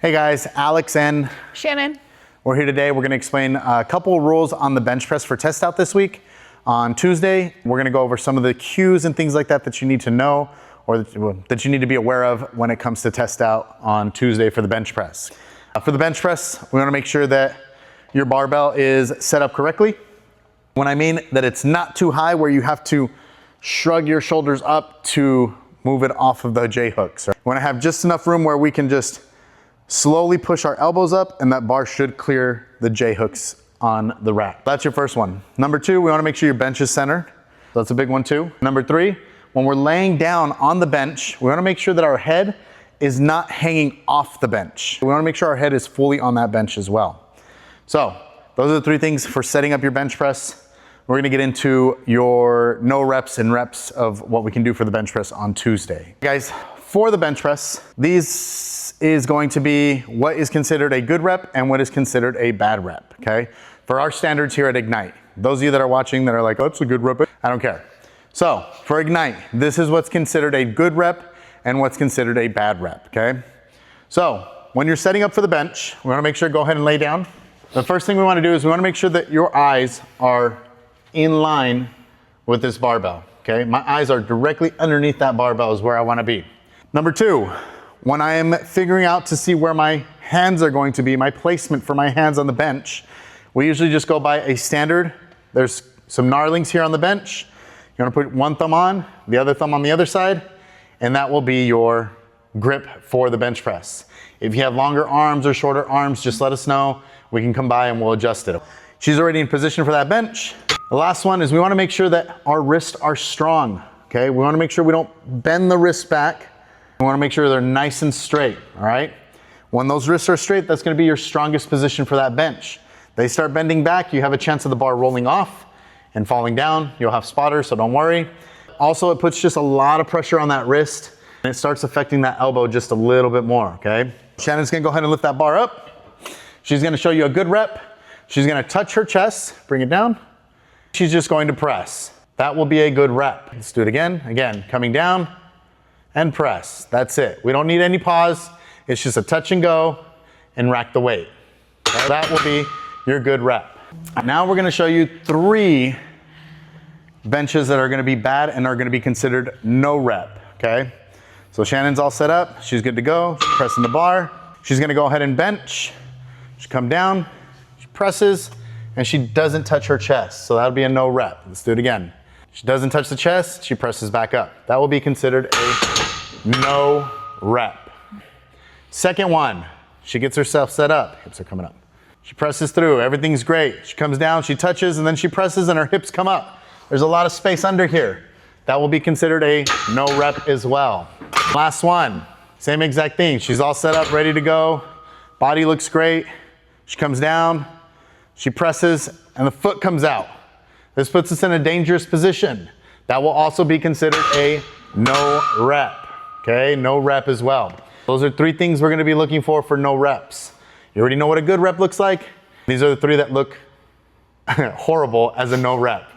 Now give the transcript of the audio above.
Hey guys, Alex and Shannon. We're here today. We're going to explain a couple of rules on the bench press for test out this week. On Tuesday, we're going to go over some of the cues and things like that that you need to know or that you need to be aware of when it comes to test out on Tuesday for the bench press. For the bench press, we want to make sure that your barbell is set up correctly. When I mean that it's not too high where you have to shrug your shoulders up to move it off of the J hooks. We want to have just enough room where we can just slowly push our elbows up and that bar should clear the J hooks on the rack. That's your first one. Number two, we want to make sure your bench is centered. That's a big one too. Number three, when we're laying down on the bench, we want to make sure that our head is not hanging off the bench. We want to make sure our head is fully on that bench as well. So those are the three things for setting up your bench press. We're going to get into your no reps and reps of what we can do for the bench press on Tuesday. Guys, for the bench press, these is going to be what is considered a good rep and what is considered a bad rep, okay? For our standards here at Ignite. Those of you that are watching that are like, oh, that's a good rep, I don't care. So for Ignite, this is what's considered a good rep and what's considered a bad rep, okay? So when you're setting up for the bench, we wanna make sure, go ahead and lay down. The first thing we wanna do is we wanna make sure that your eyes are in line with this barbell, okay? My eyes are directly underneath that barbell is where I wanna be. Number two, when I am figuring out to see where my hands are going to be, my placement for my hands on the bench, we usually just go by a standard. There's some knurlings here on the bench. You wanna put one thumb on, the other thumb on the other side, and that will be your grip for the bench press. If you have longer arms or shorter arms, just let us know. We can come by and we'll adjust it. She's already in position for that bench. The last one is we wanna make sure that our wrists are strong, okay? We wanna make sure we don't bend the wrists back. We wanna make sure they're nice and straight, all right? When those wrists are straight, that's gonna be your strongest position for that bench. They start bending back, you have a chance of the bar rolling off and falling down. You'll have spotters, so don't worry. Also, it puts just a lot of pressure on that wrist and it starts affecting that elbow just a little bit more, okay? Shannon's gonna go ahead and lift that bar up. She's gonna show you a good rep. She's gonna touch her chest, bring it down. She's just going to press. That will be a good rep. Let's do it again. Again, coming down and press. That's it. We don't need any pause. It's just a touch and go and rack the weight. Okay? That will be your good rep. Now we're gonna show you three benches that are gonna be bad and are gonna be considered no rep, okay? So Shannon's all set up. She's good to go. She's pressing the bar. She's gonna go ahead and bench. She come down, she presses, and she doesn't touch her chest. So that'll be a no rep. Let's do it again. She doesn't touch the chest, she presses back up. That will be considered a no rep. Second one, she gets herself set up. Hips are coming up. She presses through, everything's great. She comes down, she touches, and then she presses and her hips come up. There's a lot of space under here. That will be considered a no rep as well. Last one, same exact thing. She's all set up, ready to go. Body looks great. She comes down, she presses, and the foot comes out. This puts us in a dangerous position. That will also be considered a no rep, okay? No rep as well. Those are three things we're gonna be looking for no reps. You already know what a good rep looks like. These are the three that look horrible as a no rep.